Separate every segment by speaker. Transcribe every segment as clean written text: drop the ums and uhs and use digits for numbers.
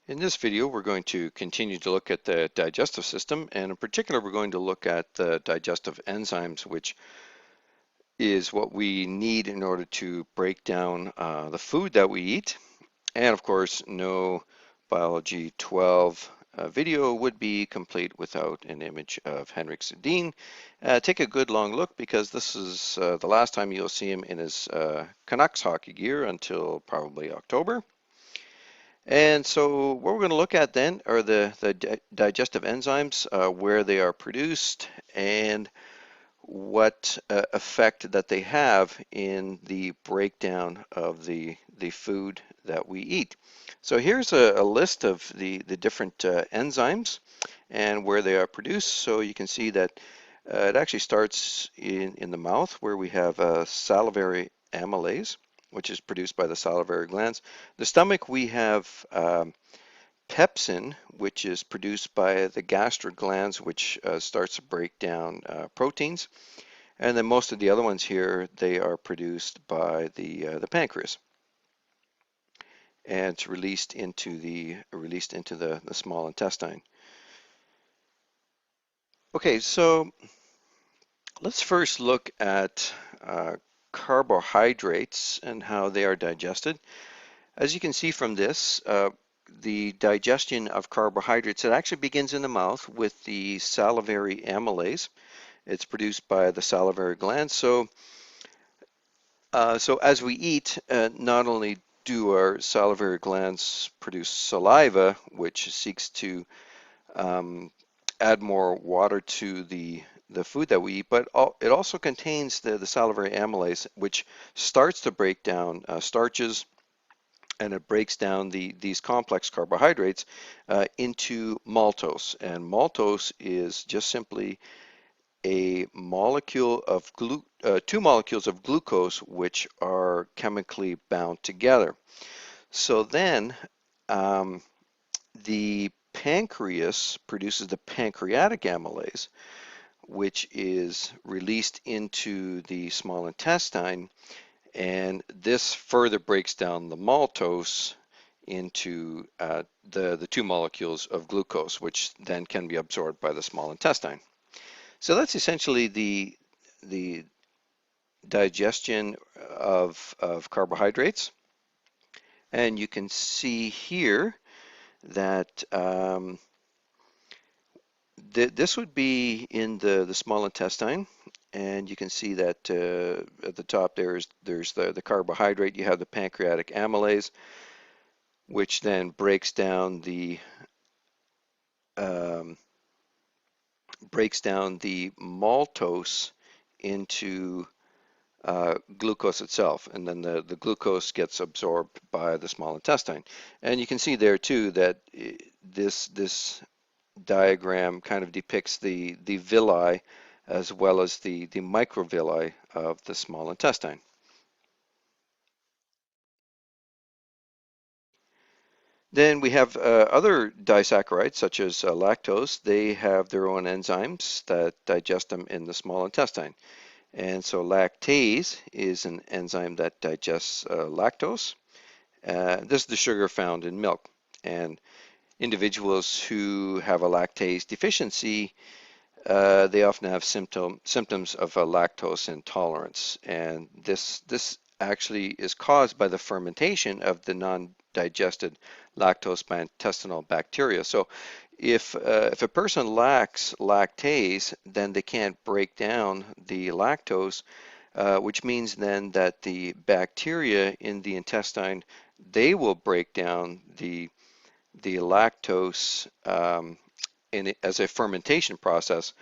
Speaker 1: In this video, we're going to continue to look at the digestive system, and in particular, we're going to look at the digestive enzymes, which is what we need in order to break down the food that we eat. And of course, no Biology 12 video would be complete without an image of Henrik Sedin. Take a good long look because this is the last time you'll see him in his Canucks hockey gear until probably October. And so what we're going to look at then are the digestive enzymes, where they are produced, and what effect that they have in the breakdown of the food that we eat. So here's a list of the different enzymes and where they are produced. So you can see that it actually starts in the mouth, where we have salivary amylase, which is produced by the salivary glands. The stomach, we have pepsin, which is produced by the gastric glands, which starts to break down proteins. And then most of the other ones here, they are produced by the pancreas, and it's released into the small intestine. Okay, so let's first look at carbohydrates and how they are digested. As you can see from this, the digestion of carbohydrates, it actually begins in the mouth with the salivary amylase. It's produced by the salivary glands. So as we eat, not only do our salivary glands produce saliva, which seeks to add more water to the food that we eat, but it also contains the salivary amylase, which starts to break down starches, and it breaks down these complex carbohydrates into maltose. And maltose is just simply a molecule of two molecules of glucose, which are chemically bound together. So then the pancreas produces the pancreatic amylase, which is released into the small intestine, and this further breaks down the maltose into the two molecules of glucose, which then can be absorbed by the small intestine. So that's essentially the digestion of carbohydrates. And you can see here that this would be in the small intestine. And you can see that at the top there's the carbohydrate. You have the pancreatic amylase, which then breaks down the maltose into glucose itself, and then the glucose gets absorbed by the small intestine. And you can see there too that this diagram kind of depicts the villi as well as the microvilli of the small intestine. Then we have other disaccharides such as lactose. They have their own enzymes that digest them in the small intestine. And so lactase is an enzyme that digests lactose. This is the sugar found in milk. And individuals who have a lactase deficiency, they often have symptoms of a lactose intolerance. And this actually is caused by the fermentation of the non-digested lactose by intestinal bacteria. So if a person lacks lactase, then they can't break down the lactose, which means then that the bacteria in the intestine, they will break down the lactose as a fermentation process,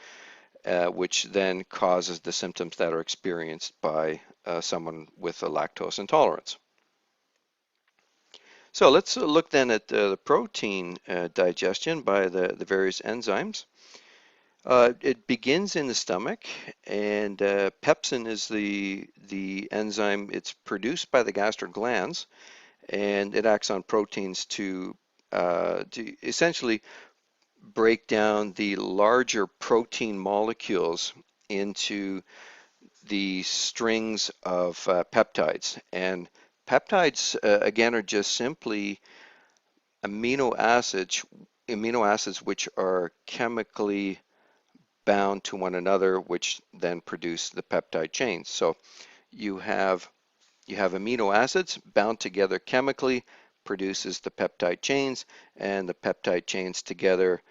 Speaker 1: which then causes the symptoms that are experienced by someone with a lactose intolerance. So let's look then at the protein digestion by the various enzymes. It begins in the stomach, and pepsin is the enzyme. It's produced by the gastric glands, and it acts on proteins to essentially break down the larger protein molecules into the strings of peptides. And peptides, again, are just simply amino acids, amino acids which are chemically bound to one another, which then produce the peptide chains. So you have amino acids bound together chemically, produces the peptide chains, and the peptide chains together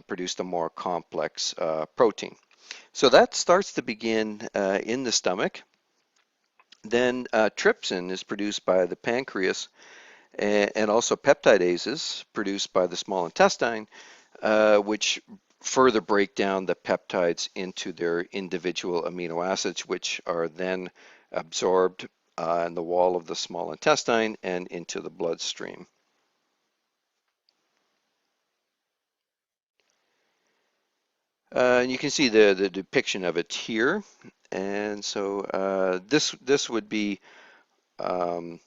Speaker 1: produce the more complex protein. So that starts to begin in the stomach. Then trypsin is produced by the pancreas, and also peptidases produced by the small intestine, which further break down the peptides into their individual amino acids, which are then absorbed in the wall of the small intestine and into the bloodstream. And you can see the depiction of it here. And so this would be um,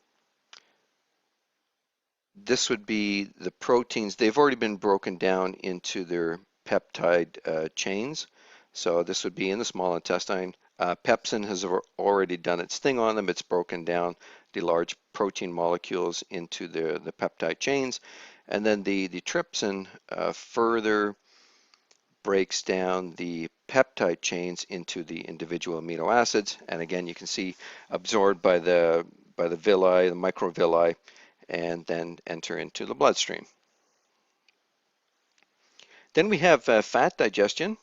Speaker 1: the proteins. They've already been broken down into their peptide chains. So this would be in the small intestine. Pepsin has already done its thing on them. It's broken down the large protein molecules into the peptide chains. And then the trypsin further breaks down the peptide chains into the individual amino acids. And again, you can see absorbed by the villi, the microvilli, and then enter into the bloodstream. Then we have fat digestion.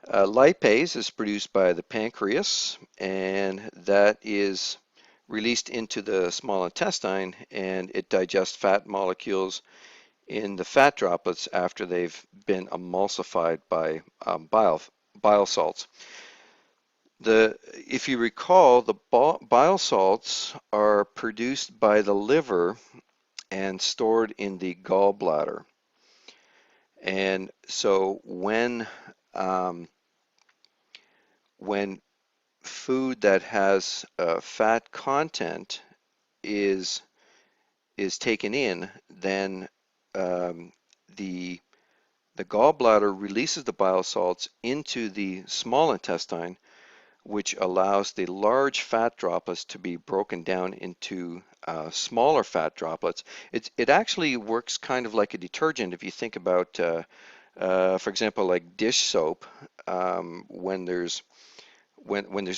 Speaker 1: Lipase is produced by the pancreas, and that is released into the small intestine, and it digests fat molecules in the fat droplets after they've been emulsified by bile salts. If you recall, the bile salts are produced by the liver and stored in the gallbladder. And so when food that has fat content is taken in, then um, the gallbladder releases the bile salts into the small intestine, which allows the large fat droplets to be broken down into smaller fat droplets. It actually works kind of like a detergent if you think about, for example, like dish soap. When there's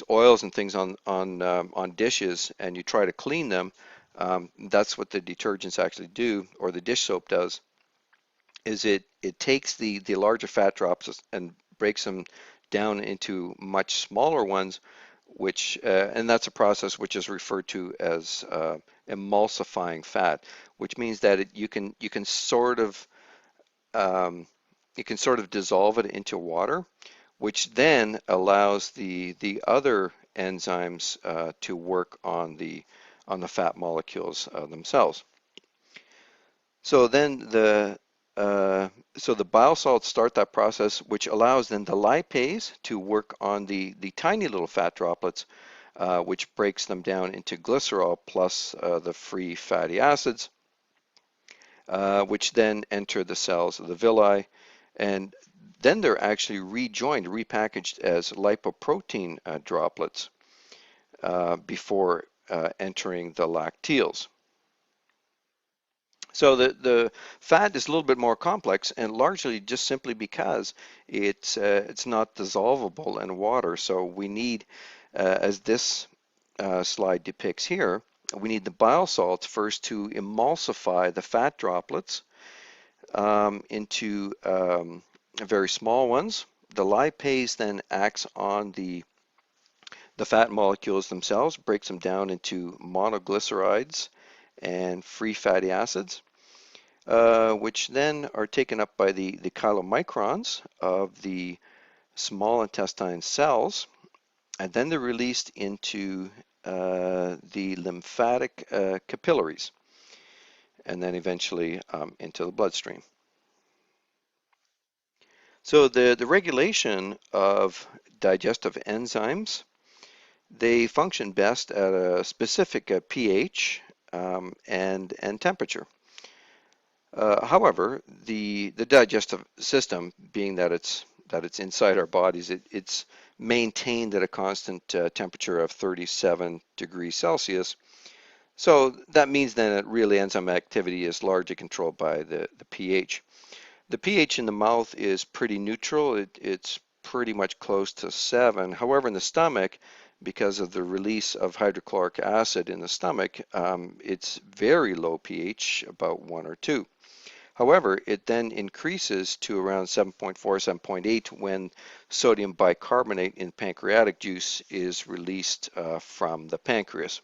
Speaker 1: oils and things on dishes, and you try to clean them, that's what the detergents actually do, or the dish soap does. Is it takes the larger fat drops and breaks them down into much smaller ones, which and that's a process which is referred to as emulsifying fat, which means that you can sort of dissolve it into water, which then allows the other enzymes to work on the fat molecules themselves. So then the bile salts start that process, which allows then the lipase to work on the tiny little fat droplets, which breaks them down into glycerol plus the free fatty acids, which then enter the cells of the villi, and then they're actually rejoined, repackaged as lipoprotein droplets before entering the lacteals. So the fat is a little bit more complex, and largely just simply because it's not dissolvable in water. So we need, as this slide depicts here, we need the bile salts first to emulsify the fat droplets into very small ones. The lipase then acts on the fat molecules themselves, breaks them down into monoglycerides and free fatty acids, which then are taken up by the chylomicrons of the small intestine cells, and then they're released into the lymphatic capillaries, and then eventually into the bloodstream. So the regulation of digestive enzymes, they function best at a specific pH and temperature. However, the digestive system, being that it's inside our bodies, it's maintained at a constant temperature of 37 degrees Celsius. So that means then that really enzyme activity is largely controlled by the pH. The pH in the mouth is pretty neutral. It's pretty much close to 7. However, in the stomach, because of the release of hydrochloric acid in the stomach, it's very low pH, about 1 or 2. However, it then increases to around 7.4, 7.8 when sodium bicarbonate in pancreatic juice is released from the pancreas.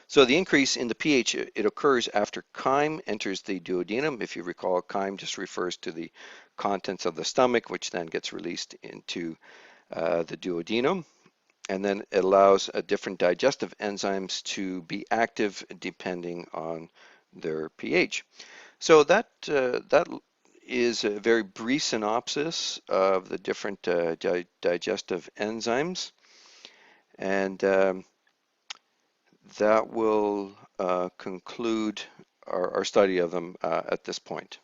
Speaker 1: So the increase in the pH, it occurs after chyme enters the duodenum. If you recall, chyme just refers to the contents of the stomach, which then gets released into the duodenum. And then it allows different digestive enzymes to be active depending on their pH. So that is a very brief synopsis of the different digestive enzymes, and that will conclude our study of them at this point.